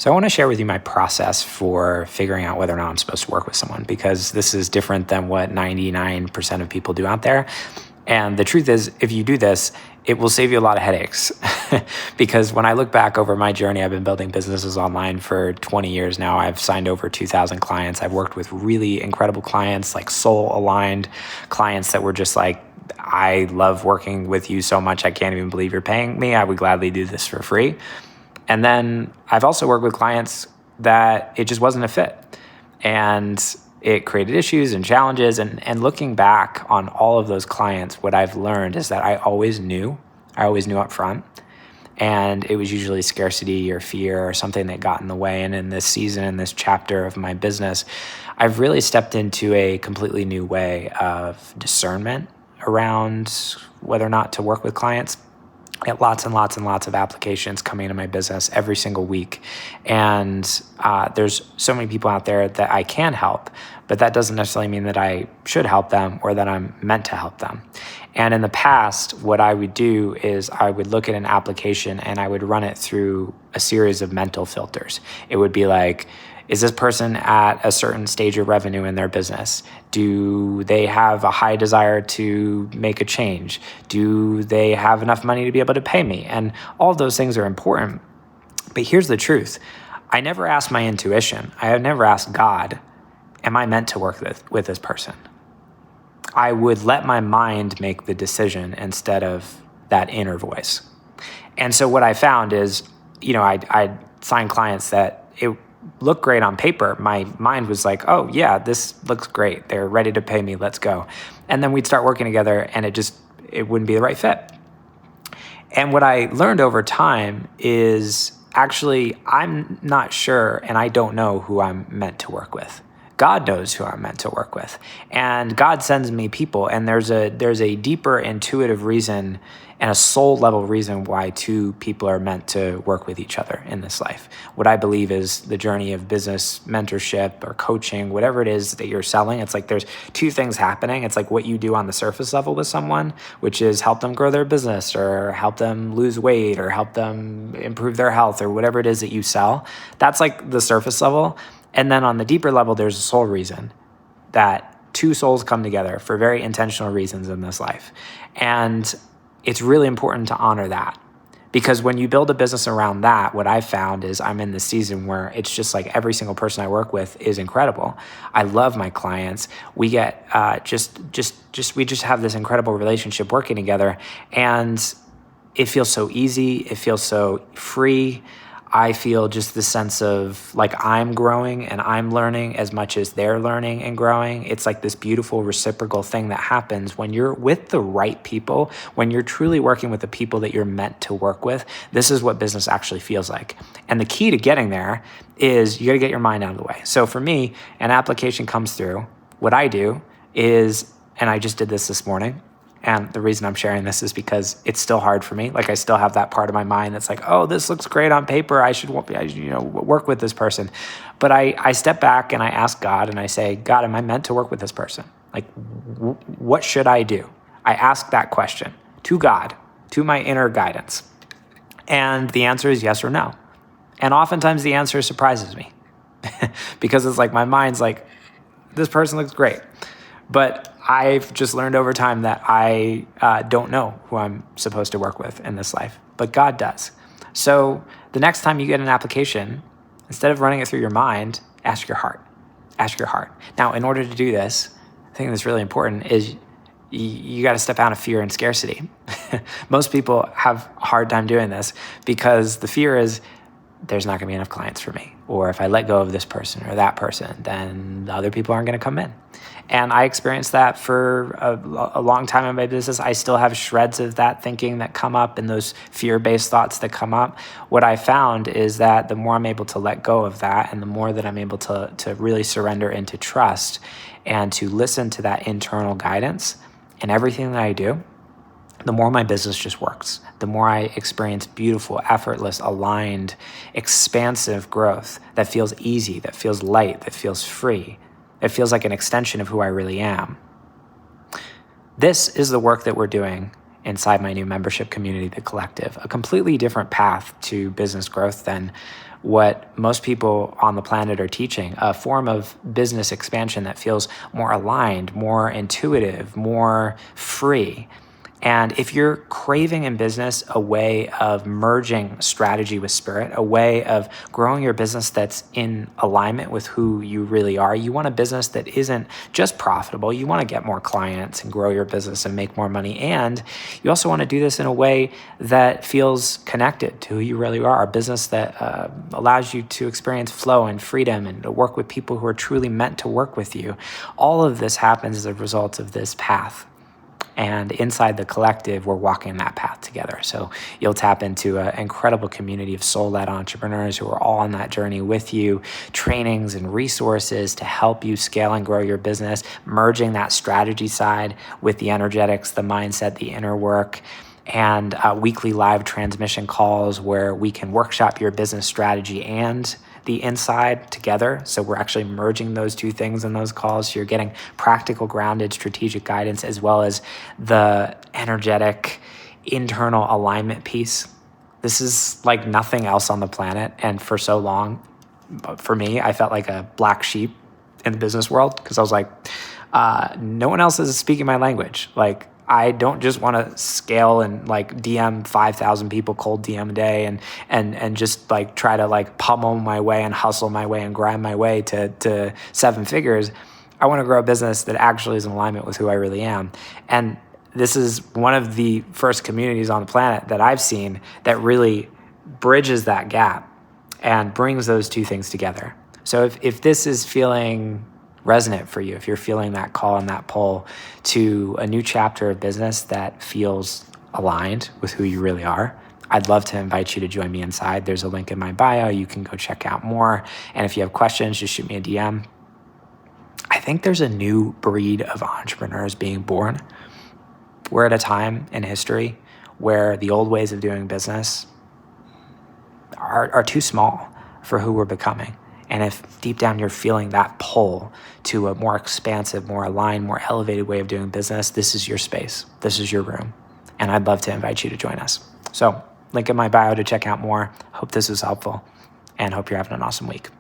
So I want to share with you my process for figuring out whether or not I'm supposed to work with someone, because this is different than what 99% of people do out there. And the truth is, if you do this, it will save you a lot of headaches. Because when I look back over my journey, I've been building businesses online for 20 years now. I've signed over 2,000 clients. I've worked with really incredible clients, like soul aligned clients that were just like, I love working with you so much, I can't even believe you're paying me. I would gladly do this for free. And then I've also worked with clients that it just wasn't a fit. And it created issues and challenges. And looking back on all of those clients, what I've learned is that I always knew up front. And it was usually scarcity or fear or something that got in the way. And in this season, in this chapter of my business, I've really stepped into a completely new way of discernment around whether or not to work with clients. I get lots and lots and lots of applications coming into my business every single week. And there's so many people out there that I can help, but that doesn't necessarily mean that I should help them or that I'm meant to help them. And in the past, what I would do is I would look at an application and I would run it through a series of mental filters. It would be like, is this person at a certain stage of revenue in their business? Do they have a high desire to make a change? Do they have enough money to be able to pay me? And all of those things are important. But here's the truth. I never asked my intuition. I have never asked God, am I meant to work with this person? I would let my mind make the decision instead of that inner voice. And so what I found is, I'd sign clients that it looked great on paper. My mind was like, oh yeah, this looks great. They're ready to pay me. Let's go. And then we'd start working together and it wouldn't be the right fit. And what I learned over time is actually, I'm not sure and I don't know who I'm meant to work with. God knows who I'm meant to work with. And God sends me people. And there's a deeper intuitive reason and a soul level reason why two people are meant to work with each other in this life. What I believe is the journey of business mentorship or coaching, whatever it is that you're selling. It's like there's two things happening. It's like what you do on the surface level with someone, which is help them grow their business or help them lose weight or help them improve their health or whatever it is that you sell. That's like the surface level. And then on the deeper level, there's a soul reason that two souls come together for very intentional reasons in this life. And it's really important to honor that, because when you build a business around that, what I found is I'm in this season where it's just like every single person I work with is incredible. I love my clients. We get we just have this incredible relationship working together, and it feels so easy. It feels so free. I feel just the sense of like I'm growing and I'm learning as much as they're learning and growing. It's like this beautiful reciprocal thing that happens when you're with the right people, when you're truly working with the people that you're meant to work with. This is what business actually feels like. And the key to getting there is you got to get your mind out of the way. So for me, an application comes through. What I do is, and I just did this morning, and the reason I'm sharing this is because it's still hard for me. Like I still have that part of my mind that's like, oh, this looks great on paper. I should work with this person. But I step back and I ask God and I say, God, am I meant to work with this person? Like, what should I do? I ask that question to God, to my inner guidance. And the answer is yes or no. And oftentimes the answer surprises me because it's like my mind's like, this person looks great. But I've just learned over time that I don't know who I'm supposed to work with in this life, but God does. So the next time you get an application, instead of running it through your mind, ask your heart. Ask your heart. Now, in order to do this, I think that's really important is you got to step out of fear and scarcity. Most people have a hard time doing this because the fear is there's not going to be enough clients for me. Or if I let go of this person or that person, then the other people aren't going to come in. And I experienced that for a long time in my business. I still have shreds of that thinking that come up and those fear-based thoughts that come up. What I found is that the more I'm able to let go of that and the more that I'm able to really surrender into trust and to listen to that internal guidance in everything that I do, the more my business just works. The more I experience beautiful, effortless, aligned, expansive growth that feels easy, that feels light, that feels free. It feels like an extension of who I really am. This is the work that we're doing inside my new membership community, The Collective, a completely different path to business growth than what most people on the planet are teaching, a form of business expansion that feels more aligned, more intuitive, more free. And if you're craving in business a way of merging strategy with spirit, a way of growing your business that's in alignment with who you really are, you want a business that isn't just profitable. You want to get more clients and grow your business and make more money. And you also want to do this in a way that feels connected to who you really are, a business that allows you to experience flow and freedom and to work with people who are truly meant to work with you. All of this happens as a result of this path. And inside the collective, we're walking that path together. So you'll tap into an incredible community of soul-led entrepreneurs who are all on that journey with you, trainings and resources to help you scale and grow your business, merging that strategy side with the energetics, the mindset, the inner work, and weekly live transmission calls where we can workshop your business strategy and the inside together. So we're actually merging those two things in those calls. So you're getting practical, grounded, strategic guidance as well as the energetic, internal alignment piece. This is like nothing else on the planet. And for so long, for me, I felt like a black sheep in the business world because I was like, no one else is speaking my language. Like, I don't just want to scale and like DM 5,000 people, cold DM a day and just like try to like pummel my way and hustle my way and grind my way to 7 figures. I want to grow a business that actually is in alignment with who I really am. And this is one of the first communities on the planet that I've seen that really bridges that gap and brings those two things together. So if this is feeling resonant for you, if you're feeling that call and that pull to a new chapter of business that feels aligned with who you really are, I'd love to invite you to join me inside. There's a link in my bio. You can go check out more. And if you have questions, just shoot me a DM. I think there's a new breed of entrepreneurs being born. We're at a time in history where the old ways of doing business are too small for who we're becoming. And if deep down you're feeling that pull to a more expansive, more aligned, more elevated way of doing business, this is your space. This is your room. And I'd love to invite you to join us. So link in my bio to check out more. Hope this was helpful and hope you're having an awesome week.